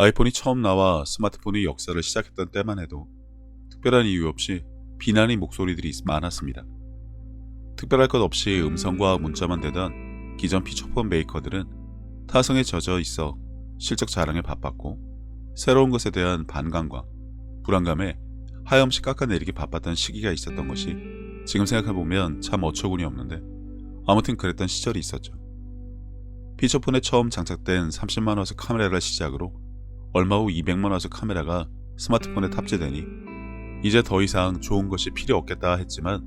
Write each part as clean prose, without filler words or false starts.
아이폰이 처음 나와 스마트폰의 역사를 시작했던 때만 해도 특별한 이유 없이 비난의 목소리들이 많았습니다. 특별할 것 없이 음성과 문자만 대던 기존 피처폰 메이커들은 타성에 젖어 있어 실적 자랑에 바빴고, 새로운 것에 대한 반감과 불안감에 하염없이 깎아내리기 바빴던 시기가 있었던 것이 지금 생각해보면 참 어처구니 없는데, 아무튼 그랬던 시절이 있었죠. 피처폰에 처음 장착된 30만화소 카메라를 시작으로 얼마 후 200만화소 카메라가 스마트폰에 탑재되니 이제 더 이상 좋은 것이 필요 없겠다 했지만,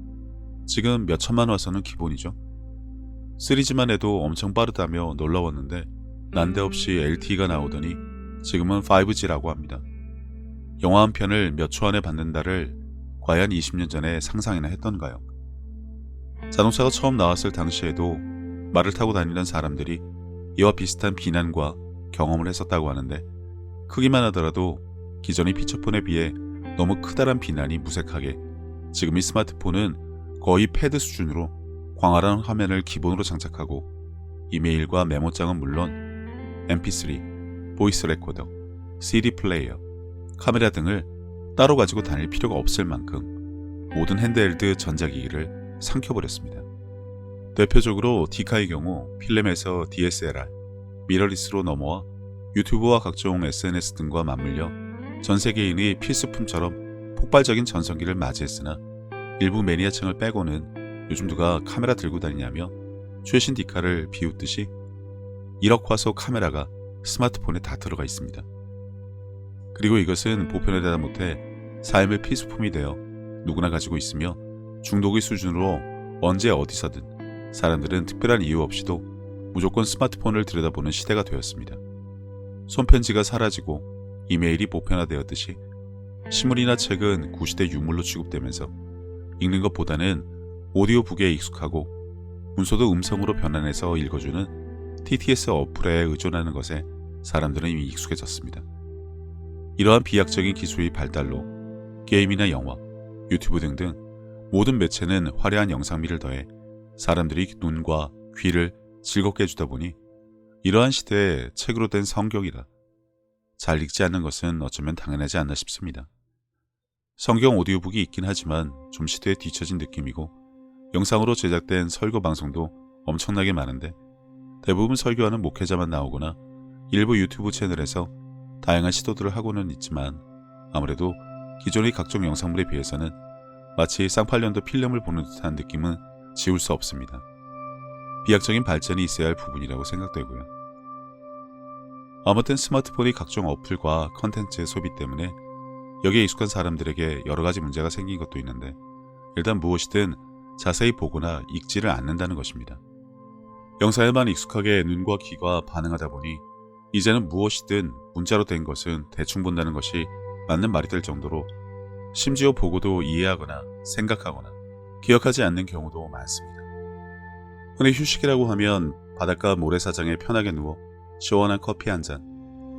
지금 몇천만 화소는 기본이죠. 3G만 해도 엄청 빠르다며 놀라웠는데 난데없이 LTE가 나오더니 지금은 5G라고 합니다. 영화 한 편을 몇 초 안에 받는다를 과연 20년 전에 상상이나 했던가요? 자동차가 처음 나왔을 당시에도 말을 타고 다니던 사람들이 이와 비슷한 비난과 경험을 했었다고 하는데, 크기만 하더라도 기존의 피처폰에 비해 너무 크다란 비난이 무색하게 지금의 스마트폰은 거의 패드 수준으로 광활한 화면을 기본으로 장착하고 이메일과 메모장은 물론 mp3, 보이스 레코더, CD 플레이어, 카메라 등을 따로 가지고 다닐 필요가 없을 만큼 모든 핸드헬드 전자기기를 삼켜버렸습니다. 대표적으로 디카의 경우 필름에서 DSLR, 미러리스로 넘어와 유튜브와 각종 SNS 등과 맞물려 전 세계인의 필수품처럼 폭발적인 전성기를 맞이했으나, 일부 매니아층을 빼고는 요즘 누가 카메라 들고 다니냐며 최신 디카를 비웃듯이 1억 화소 카메라가 스마트폰에 다 들어가 있습니다. 그리고 이것은 보편화되다 못해 삶의 필수품이 되어 누구나 가지고 있으며 중독의 수준으로 언제 어디서든 사람들은 특별한 이유 없이도 무조건 스마트폰을 들여다보는 시대가 되었습니다. 손편지가 사라지고 이메일이 보편화되었듯이 신문이나 책은 구시대 유물로 취급되면서 읽는 것보다는 오디오북에 익숙하고 문서도 음성으로 변환해서 읽어주는 TTS 어플에 의존하는 것에 사람들은 이미 익숙해졌습니다. 이러한 비약적인 기술의 발달로 게임이나 영화, 유튜브 등등 모든 매체는 화려한 영상미를 더해 사람들이 눈과 귀를 즐겁게 해주다 보니 이러한 시대에 책으로 된 성경이라 잘 읽지 않는 것은 어쩌면 당연하지 않나 싶습니다. 성경 오디오북이 있긴 하지만 좀 시대에 뒤처진 느낌이고, 영상으로 제작된 설교 방송도 엄청나게 많은데 대부분 설교하는 목회자만 나오거나 일부 유튜브 채널에서 다양한 시도들을 하고는 있지만, 아무래도 기존의 각종 영상물에 비해서는 마치 쌍팔년도 필름을 보는 듯한 느낌은 지울 수 없습니다. 비약적인 발전이 있어야 할 부분이라고 생각되고요. 아무튼 스마트폰의 각종 어플과 컨텐츠 소비 때문에 여기에 익숙한 사람들에게 여러 가지 문제가 생긴 것도 있는데, 일단 무엇이든 자세히 보거나 읽지를 않는다는 것입니다. 영상에만 익숙하게 눈과 귀가 반응하다 보니 이제는 무엇이든 문자로 된 것은 대충 본다는 것이 맞는 말이 될 정도로, 심지어 보고도 이해하거나 생각하거나 기억하지 않는 경우도 많습니다. 흔히 휴식이라고 하면 바닷가 모래사장에 편하게 누워 시원한 커피 한 잔,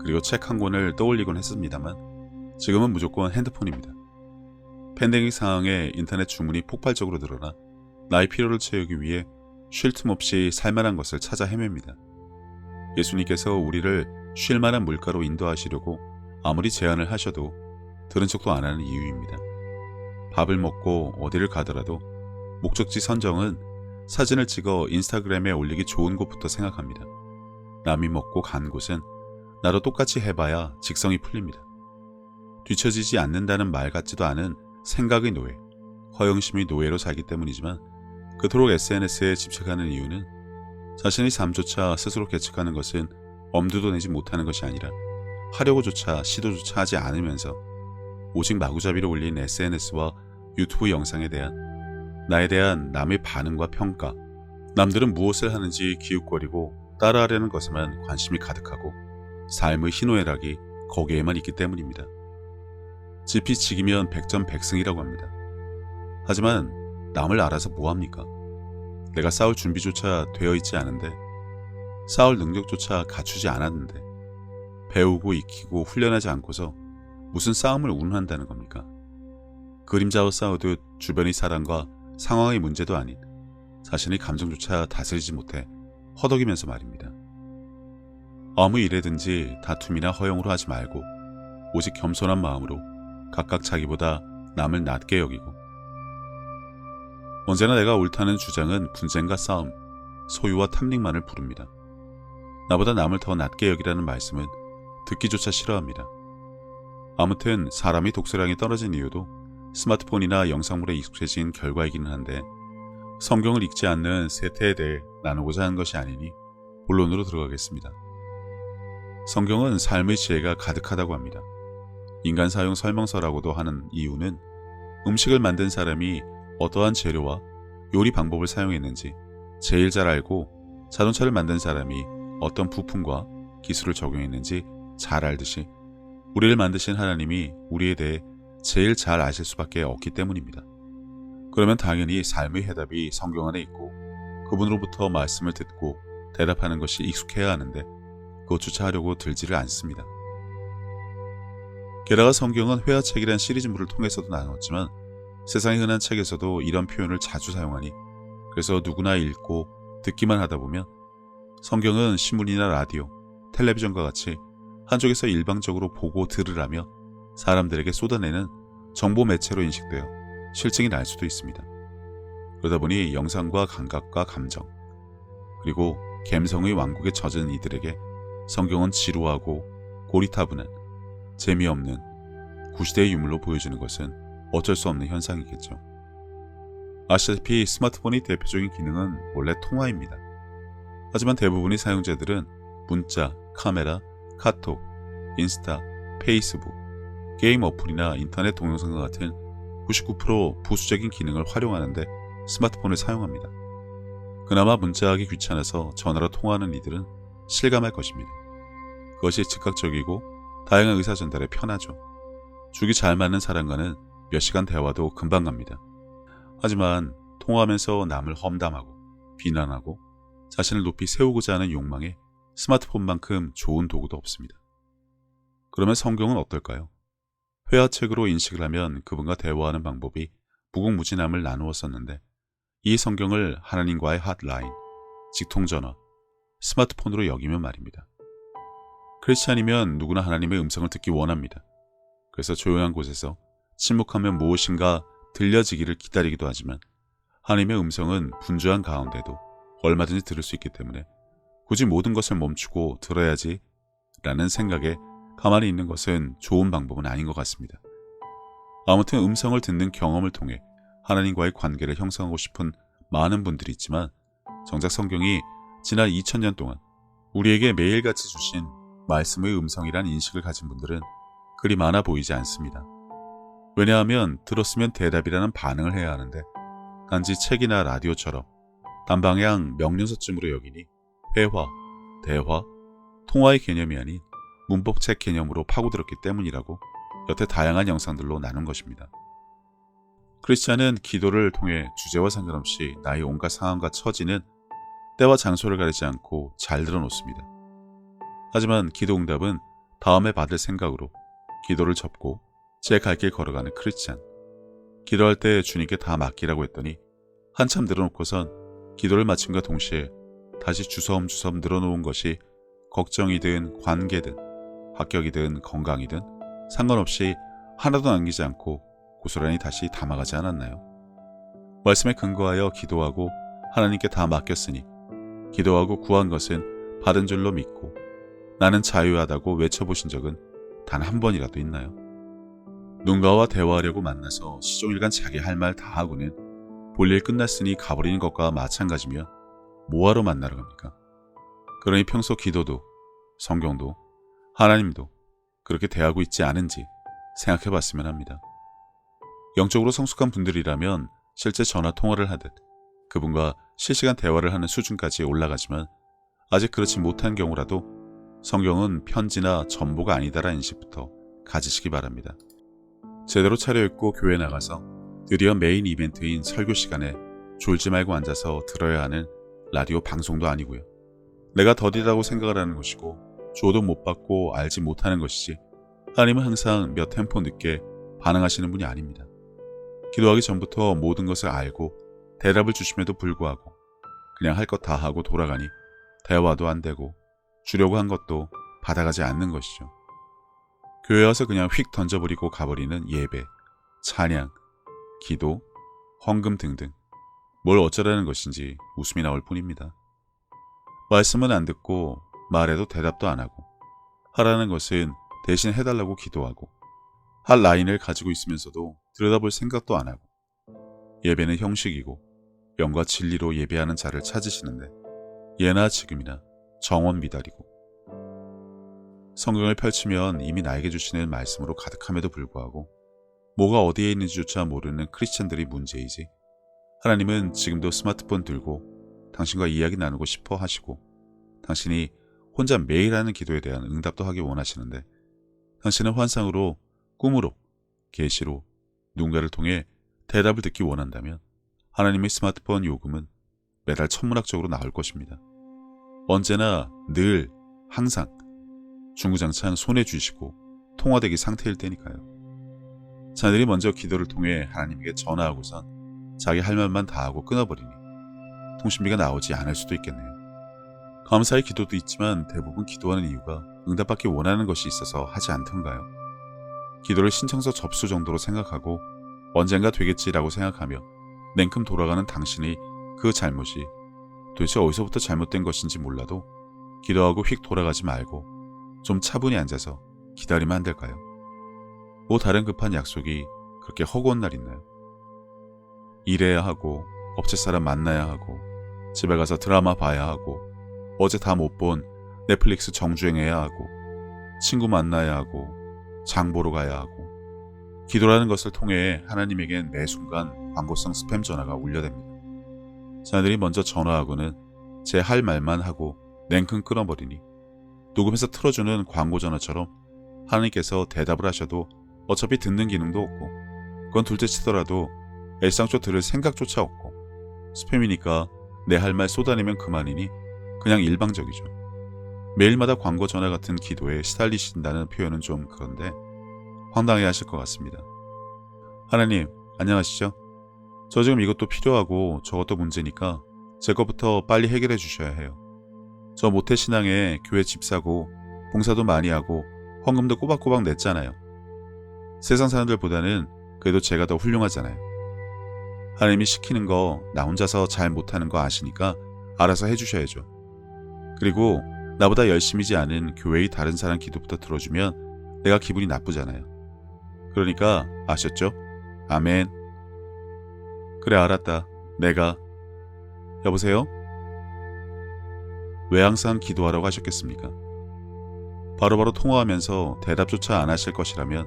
그리고 책 한 권을 떠올리곤 했습니다만, 지금은 무조건 핸드폰입니다. 팬데믹 상황에 인터넷 주문이 폭발적으로 늘어나 나의 필요를 채우기 위해 쉴 틈 없이 살만한 것을 찾아 헤맵니다. 예수님께서 우리를 쉴만한 물가로 인도하시려고 아무리 제안을 하셔도 들은 척도 안 하는 이유입니다. 밥을 먹고 어디를 가더라도 목적지 선정은 사진을 찍어 인스타그램에 올리기 좋은 곳부터 생각합니다. 남이 먹고 간 곳은 나도 똑같이 해봐야 직성이 풀립니다. 뒤처지지 않는다는 말 같지도 않은 생각의 노예, 허영심의 노예로 살기 때문이지만, 그토록 SNS에 집착하는 이유는 자신의 삶조차 스스로 계측하는 것은 엄두도 내지 못하는 것이 아니라 하려고조차 시도조차 하지 않으면서 오직 마구잡이로 올린 SNS와 유튜브 영상에 대한 나에 대한 남의 반응과 평가, 남들은 무엇을 하는지 기웃거리고 따라하려는 것에만 관심이 가득하고 삶의 희노애락이 거기에만 있기 때문입니다. 지피지기면 백전백승이라고 합니다. 하지만 남을 알아서 뭐합니까? 내가 싸울 준비조차 되어 있지 않은데, 싸울 능력조차 갖추지 않았는데, 배우고 익히고 훈련하지 않고서 무슨 싸움을 운운한다는 겁니까? 그림자와 싸우듯 주변의 사람과 상황의 문제도 아닌 자신의 감정조차 다스리지 못해 허덕이면서 말입니다. 아무 일에든지 다툼이나 허용으로 하지 말고 오직 겸손한 마음으로 각각 자기보다 남을 낮게 여기고, 언제나 내가 옳다는 주장은 분쟁과 싸움, 소유와 탐닉만을 부릅니다. 나보다 남을 더 낮게 여기라는 말씀은 듣기조차 싫어합니다. 아무튼 사람이 독서량이 떨어진 이유도 스마트폰이나 영상물에 익숙해진 결과이기는 한데, 성경을 읽지 않는 세태에 대해 나누고자 하는 것이 아니니 본론으로 들어가겠습니다. 성경은 삶의 지혜가 가득하다고 합니다. 인간 사용 설명서라고도 하는 이유는 음식을 만든 사람이 어떠한 재료와 요리 방법을 사용했는지 제일 잘 알고, 자동차를 만든 사람이 어떤 부품과 기술을 적용했는지 잘 알듯이 우리를 만드신 하나님이 우리에 대해 제일 잘 아실 수밖에 없기 때문입니다. 그러면 당연히 삶의 해답이 성경 안에 있고 그분으로부터 말씀을 듣고 대답하는 것이 익숙해야 하는데, 그것조차 하려고 들지를 않습니다. 게다가 성경은 회화책이란 시리즈물을 통해서도 나눴지만 세상의 흔한 책에서도 이런 표현을 자주 사용하니, 그래서 누구나 읽고 듣기만 하다 보면 성경은 신문이나 라디오, 텔레비전과 같이 한쪽에서 일방적으로 보고 들으라며 사람들에게 쏟아내는 정보 매체로 인식되어 실증이 날 수도 있습니다. 그러다 보니 영상과 감각과 감정, 그리고 감성의 왕국에 젖은 이들에게 성경은 지루하고 고리타분한, 재미없는 구시대의 유물로 보여지는 것은 어쩔 수 없는 현상이겠죠. 아시다시피 스마트폰의 대표적인 기능은 원래 통화입니다. 하지만 대부분의 사용자들은 문자, 카메라, 카톡, 인스타, 페이스북, 게임 어플이나 인터넷 동영상과 같은 99% 부수적인 기능을 활용하는데 스마트폰을 사용합니다. 그나마 문자하기 귀찮아서 전화로 통화하는 이들은 실감할 것입니다. 그것이 즉각적이고 다양한 의사 전달에 편하죠. 죽이 잘 맞는 사람과는 몇 시간 대화도 금방 갑니다. 하지만 통화하면서 남을 험담하고 비난하고 자신을 높이 세우고자 하는 욕망에 스마트폰만큼 좋은 도구도 없습니다. 그러면 성경은 어떨까요? 회화책으로 인식을 하면 그분과 대화하는 방법이 무궁무진함을 나누었었는데, 이 성경을 하나님과의 핫라인, 직통전화, 스마트폰으로 여기면 말입니다. 크리스찬이면 누구나 하나님의 음성을 듣기 원합니다. 그래서 조용한 곳에서 침묵하면 무엇인가 들려지기를 기다리기도 하지만, 하나님의 음성은 분주한 가운데도 얼마든지 들을 수 있기 때문에 굳이 모든 것을 멈추고 들어야지 라는 생각에 가만히 있는 것은 좋은 방법은 아닌 것 같습니다. 아무튼 음성을 듣는 경험을 통해 하나님과의 관계를 형성하고 싶은 많은 분들이 있지만, 정작 성경이 지난 2000년 동안 우리에게 매일같이 주신 말씀의 음성이란 인식을 가진 분들은 그리 많아 보이지 않습니다. 왜냐하면 들었으면 대답이라는 반응을 해야 하는데, 단지 책이나 라디오처럼 단방향 명령서쯤으로 여기니 회화, 대화, 통화의 개념이 아닌 문법책 개념으로 파고들었기 때문이라고 여태 다양한 영상들로 나눈 것입니다. 크리스찬은 기도를 통해 주제와 상관없이 나의 온갖 상황과 처지는 때와 장소를 가리지 않고 잘 들어놓습니다. 하지만 기도 응답은 다음에 받을 생각으로 기도를 접고 제 갈 길 걸어가는 크리스찬. 기도할 때 주님께 다 맡기라고 했더니 한참 늘어놓고선 기도를 마침과 동시에 다시 주섬주섬 늘어놓은 것이 걱정이든 관계든 합격이든 건강이든 상관없이 하나도 남기지 않고 고스란히 다시 담아가지 않았나요? 말씀에 근거하여 기도하고 하나님께 다 맡겼으니 기도하고 구한 것은 받은 줄로 믿고 나는 자유하다고 외쳐보신 적은 단 한 번이라도 있나요? 누군가와 대화하려고 만나서 시종일관 자기 할 말 다 하고는 볼일 끝났으니 가버리는 것과 마찬가지며 뭐하러 만나러 갑니까? 그러니 평소 기도도 성경도 하나님도 그렇게 대하고 있지 않은지 생각해 봤으면 합니다. 영적으로 성숙한 분들이라면 실제 전화 통화를 하듯 그분과 실시간 대화를 하는 수준까지 올라가지만, 아직 그렇지 못한 경우라도 성경은 편지나 전보가 아니다라는 인식부터 가지시기 바랍니다. 제대로 차려입고 교회 나가서 드디어 메인 이벤트인 설교 시간에 졸지 말고 앉아서 들어야 하는 라디오 방송도 아니고요. 내가 더디다고 생각을 하는 것이고 줘도 못 받고 알지 못하는 것이지, 하나님은 항상 몇 템포 늦게 반응하시는 분이 아닙니다. 기도하기 전부터 모든 것을 알고 대답을 주심에도 불구하고 그냥 할 것 다 하고 돌아가니 대화도 안 되고 주려고 한 것도 받아가지 않는 것이죠. 교회 와서 그냥 휙 던져버리고 가버리는 예배, 찬양, 기도, 헌금 등등 뭘 어쩌라는 것인지 웃음이 나올 뿐입니다. 말씀은 안 듣고 말해도 대답도 안 하고 하라는 것은 대신 해달라고 기도하고 할 라인을 가지고 있으면서도 들여다볼 생각도 안 하고 예배는 형식이고 영과 진리로 예배하는 자를 찾으시는데 예나 지금이나 정원 미달이고 성경을 펼치면 이미 나에게 주시는 말씀으로 가득함에도 불구하고 뭐가 어디에 있는지조차 모르는 크리스찬들이 문제이지 하나님은 지금도 스마트폰 들고 당신과 이야기 나누고 싶어 하시고 당신이 혼자 매일 하는 기도에 대한 응답도 하기 원하시는데 당신은 환상으로, 꿈으로, 계시로 누군가를 통해 대답을 듣기 원한다면 하나님의 스마트폰 요금은 매달 천문학적으로 나올 것입니다. 언제나, 늘, 항상 중구장창 손에 쥐시고 통화되기 상태일 때니까요. 자들이 먼저 기도를 통해 하나님께 전화하고선 자기 할 말만 다 하고 끊어버리니 통신비가 나오지 않을 수도 있겠네요. 감사의 기도도 있지만 대부분 기도하는 이유가 응답받기 원하는 것이 있어서 하지 않던가요? 기도를 신청서 접수 정도로 생각하고 언젠가 되겠지라고 생각하며 냉큼 돌아가는 당신의 그 잘못이 도대체 어디서부터 잘못된 것인지 몰라도 기도하고 휙 돌아가지 말고 좀 차분히 앉아서 기다리면 안 될까요? 뭐 다른 급한 약속이 그렇게 허구한 날 있나요? 일해야 하고 업체 사람 만나야 하고 집에 가서 드라마 봐야 하고 어제 다 못 본 넷플릭스 정주행해야 하고 친구 만나야 하고 장 보러 가야 하고 기도라는 것을 통해 하나님에겐 매 순간 광고성 스팸 전화가 울려댑니다. 자들이 먼저 전화하고는 제 할 말만 하고 냉큼 끊어버리니 녹음해서 틀어주는 광고 전화처럼 하나님께서 대답을 하셔도 어차피 듣는 기능도 없고 그건 둘째 치더라도 일상적 들을 생각조차 없고 스팸이니까 내 할 말 쏟아내면 그만이니 그냥 일방적이죠. 매일마다 광고 전화 같은 기도에 시달리신다는 표현은 좀 그런데 황당해 하실 것 같습니다. 하나님, 안녕하시죠? 저 지금 이것도 필요하고 저것도 문제니까 제 것부터 빨리 해결해 주셔야 해요. 저 모태신앙에 교회 집 사고 봉사도 많이 하고 헌금도 꼬박꼬박 냈잖아요. 세상 사람들보다는 그래도 제가 더 훌륭하잖아요. 하나님이 시키는 거 나 혼자서 잘 못하는 거 아시니까 알아서 해주셔야죠. 그리고 나보다 열심히지 않은 교회의 다른 사람 기도부터 들어주면 내가 기분이 나쁘잖아요. 그러니까 아셨죠? 아멘. 그래 알았다. 내가 여보세요? 왜 항상 기도하라고 하셨겠습니까? 바로바로 통화하면서 대답조차 안 하실 것이라면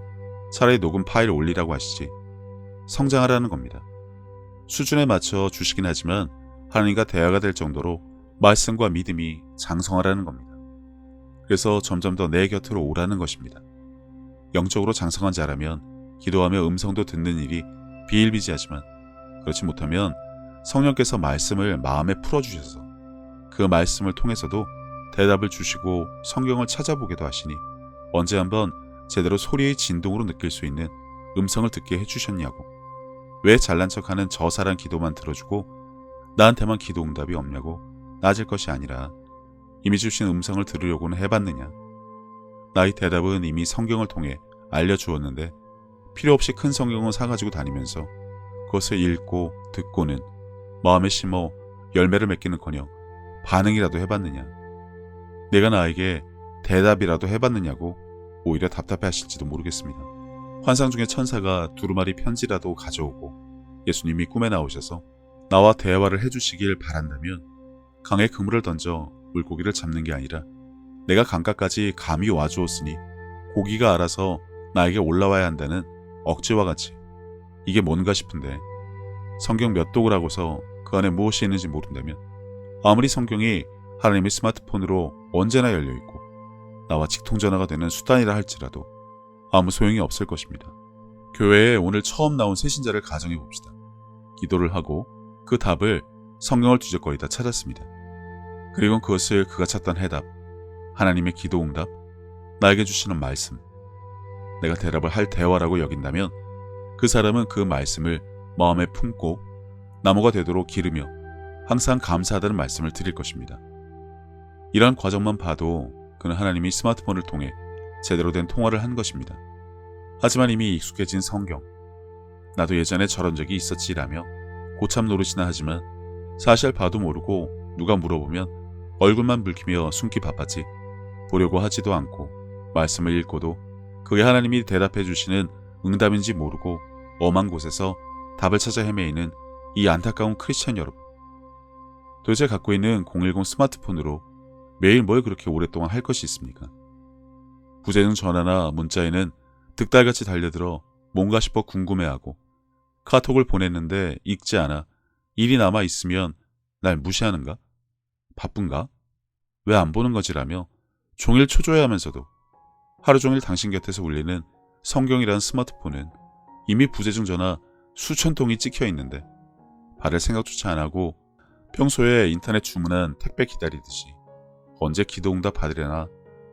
차라리 녹음 파일 올리라고 하시지. 성장하라는 겁니다. 수준에 맞춰 주시긴 하지만 하나님과 대화가 될 정도로 말씀과 믿음이 장성하라는 겁니다. 그래서 점점 더 내 곁으로 오라는 것입니다. 영적으로 장성한 자라면 기도하며 음성도 듣는 일이 비일비재하지만 그렇지 못하면 성령께서 말씀을 마음에 풀어주셔서 그 말씀을 통해서도 대답을 주시고 성경을 찾아보게도 하시니 언제 한번 제대로 소리의 진동으로 느낄 수 있는 음성을 듣게 해주셨냐고. 왜 잘난 척하는 저 사람 기도만 들어주고 나한테만 기도 응답이 없냐고 나질 것이 아니라 이미 주신 음성을 들으려고는 해봤느냐. 나의 대답은 이미 성경을 통해 알려주었는데 필요 없이 큰 성경을 사가지고 다니면서 그것을 읽고 듣고는 마음에 심어 열매를 맺기는커녕 반응이라도 해봤느냐. 내가 나에게 대답이라도 해봤느냐고 오히려 답답해 하실지도 모르겠습니다. 환상 중에 천사가 두루마리 편지라도 가져오고 예수님이 꿈에 나오셔서 나와 대화를 해주시길 바란다면 강에 그물을 던져 물고기를 잡는 게 아니라 내가 강가까지 감히 와주었으니 고기가 알아서 나에게 올라와야 한다는 억지와 같이 이게 뭔가 싶은데 성경 몇 독을 하고서 그 안에 무엇이 있는지 모른다면 아무리 성경이 하나님의 스마트폰으로 언제나 열려있고 나와 직통전화가 되는 수단이라 할지라도 아무 소용이 없을 것입니다. 교회에 오늘 처음 나온 새신자를 가정해 봅시다. 기도를 하고 그 답을 성경을 뒤적거리다 찾았습니다. 그리고 그것을 그가 찾던 해답, 하나님의 기도 응답, 나에게 주시는 말씀, 내가 대답을 할 대화라고 여긴다면 그 사람은 그 말씀을 마음에 품고 나무가 되도록 기르며 항상 감사하다는 말씀을 드릴 것입니다. 이런 과정만 봐도 그는 하나님이 스마트폰을 통해 제대로 된 통화를 한 것입니다. 하지만 이미 익숙해진 성경, 나도 예전에 저런 적이 있었지라며 고참 노릇이나 하지만 사실 봐도 모르고 누가 물어보면 얼굴만 붉히며 숨기 바빴지 보려고 하지도 않고 말씀을 읽고도 그게 하나님이 대답해 주시는 응답인지 모르고 엄한 곳에서 답을 찾아 헤매이는 이 안타까운 크리스찬 여러분. 도대체 갖고 있는 010 스마트폰으로 매일 뭘 그렇게 오랫동안 할 것이 있습니까? 부재중 전화나 문자에는 득달같이 달려들어 뭔가 싶어 궁금해하고 카톡을 보냈는데 읽지 않아 일이 남아 있으면 날 무시하는가? 바쁜가? 왜 안 보는 거지라며 종일 초조해하면서도 하루 종일 당신 곁에서 울리는 성경이라는 스마트폰은 이미 부재중 전화 수천 통이 찍혀 있는데 받을 생각조차 안 하고 평소에 인터넷 주문한 택배 기다리듯이 언제 기도응답 받으려나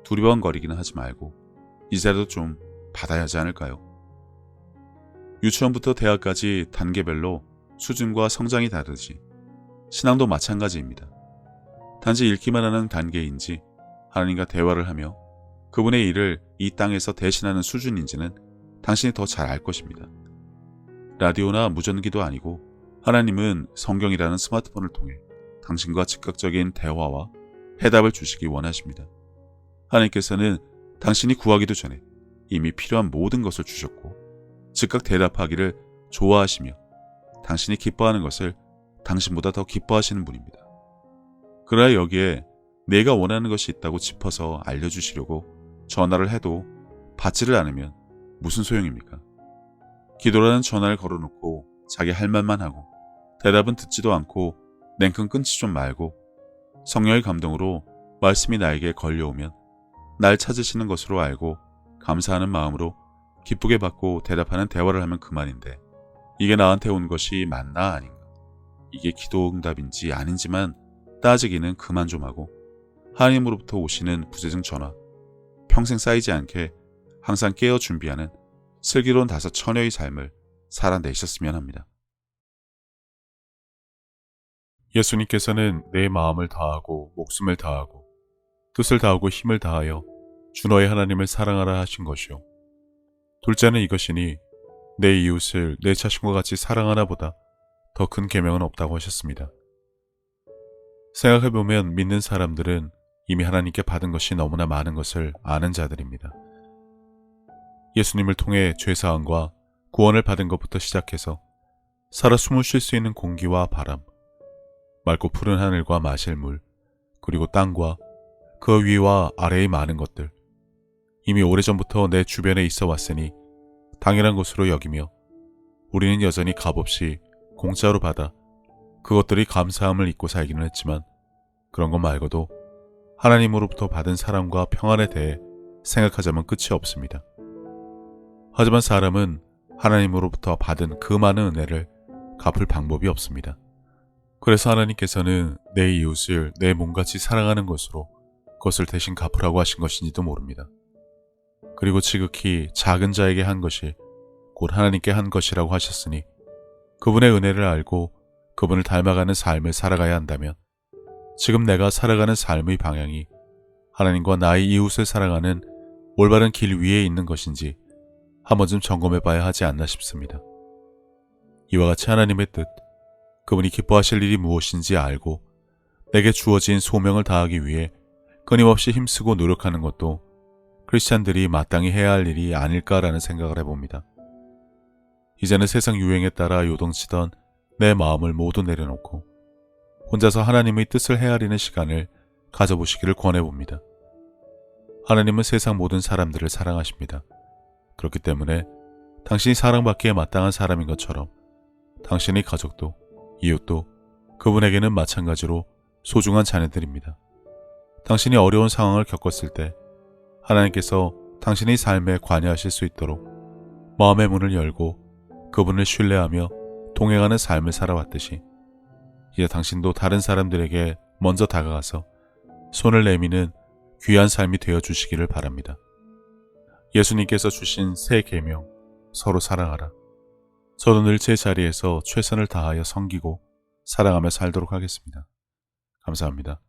두리번거리기는 하지 말고 이제라도 좀 받아야 하지 않을까요? 유치원부터 대학까지 단계별로 수준과 성장이 다르듯이 신앙도 마찬가지입니다. 단지 읽기만 하는 단계인지 하나님과 대화를 하며 그분의 일을 이 땅에서 대신하는 수준인지는 당신이 더 잘 알 것입니다. 라디오나 무전기도 아니고 하나님은 성경이라는 스마트폰을 통해 당신과 즉각적인 대화와 해답을 주시기 원하십니다. 하나님께서는 당신이 구하기도 전에 이미 필요한 모든 것을 주셨고 즉각 대답하기를 좋아하시며 당신이 기뻐하는 것을 당신보다 더 기뻐하시는 분입니다. 그러나 여기에 내가 원하는 것이 있다고 짚어서 알려주시려고 전화를 해도 받지를 않으면 무슨 소용입니까? 기도라는 전화를 걸어놓고 자기 할 말만 하고 대답은 듣지도 않고 냉큼 끊지 좀 말고 성령의 감동으로 말씀이 나에게 걸려오면 날 찾으시는 것으로 알고 감사하는 마음으로 기쁘게 받고 대답하는 대화를 하면 그만인데 이게 나한테 온 것이 맞나 아닌가? 이게 기도 응답인지 아닌지만 따지기는 그만 좀 하고 하나님으로부터 오시는 부재중 전화 평생 쌓이지 않게 항상 깨어 준비하는 슬기로운 5 처녀의 삶을 살아내셨으면 합니다. 예수님께서는 내 마음을 다하고 목숨을 다하고 뜻을 다하고 힘을 다하여 주 너의 하나님을 사랑하라 하신 것이요. 둘째는 이것이니 내 이웃을 내 자신과 같이 사랑하나 보다 더 큰 계명은 없다고 하셨습니다. 생각해보면 믿는 사람들은 이미 하나님께 받은 것이 너무나 많은 것을 아는 자들입니다. 예수님을 통해 죄사함과 구원을 받은 것부터 시작해서 살아 숨을 쉴 수 있는 공기와 바람, 맑고 푸른 하늘과 마실 물, 그리고 땅과 그 위와 아래의 많은 것들, 이미 오래전부터 내 주변에 있어 왔으니 당연한 것으로 여기며 우리는 여전히 값없이 공짜로 받아 그것들이 감사함을 잊고 살기는 했지만 그런 것 말고도 하나님으로부터 받은 사랑과 평안에 대해 생각하자면 끝이 없습니다. 하지만 사람은 하나님으로부터 받은 그 많은 은혜를 갚을 방법이 없습니다. 그래서 하나님께서는 내 이웃을 내 몸같이 사랑하는 것으로 그것을 대신 갚으라고 하신 것인지도 모릅니다. 그리고 지극히 작은 자에게 한 것이 곧 하나님께 한 것이라고 하셨으니 그분의 은혜를 알고 그분을 닮아가는 삶을 살아가야 한다면 지금 내가 살아가는 삶의 방향이 하나님과 나의 이웃을 사랑하는 올바른 길 위에 있는 것인지 한 번쯤 점검해 봐야 하지 않나 싶습니다. 이와 같이 하나님의 뜻, 그분이 기뻐하실 일이 무엇인지 알고 내게 주어진 소명을 다하기 위해 끊임없이 힘쓰고 노력하는 것도 크리스찬들이 마땅히 해야 할 일이 아닐까라는 생각을 해봅니다. 이제는 세상 유행에 따라 요동치던 내 마음을 모두 내려놓고 혼자서 하나님의 뜻을 헤아리는 시간을 가져보시기를 권해봅니다. 하나님은 세상 모든 사람들을 사랑하십니다. 그렇기 때문에 당신이 사랑받기에 마땅한 사람인 것처럼 당신의 가족도 이웃도 그분에게는 마찬가지로 소중한 자녀들입니다. 당신이 어려운 상황을 겪었을 때 하나님께서 당신의 삶에 관여하실 수 있도록 마음의 문을 열고 그분을 신뢰하며 동행하는 삶을 살아왔듯이 이제 당신도 다른 사람들에게 먼저 다가가서 손을 내미는 귀한 삶이 되어주시기를 바랍니다. 예수님께서 주신 새 계명, 서로 사랑하라. 저도 늘 제 자리에서 최선을 다하여 섬기고 사랑하며 살도록 하겠습니다. 감사합니다.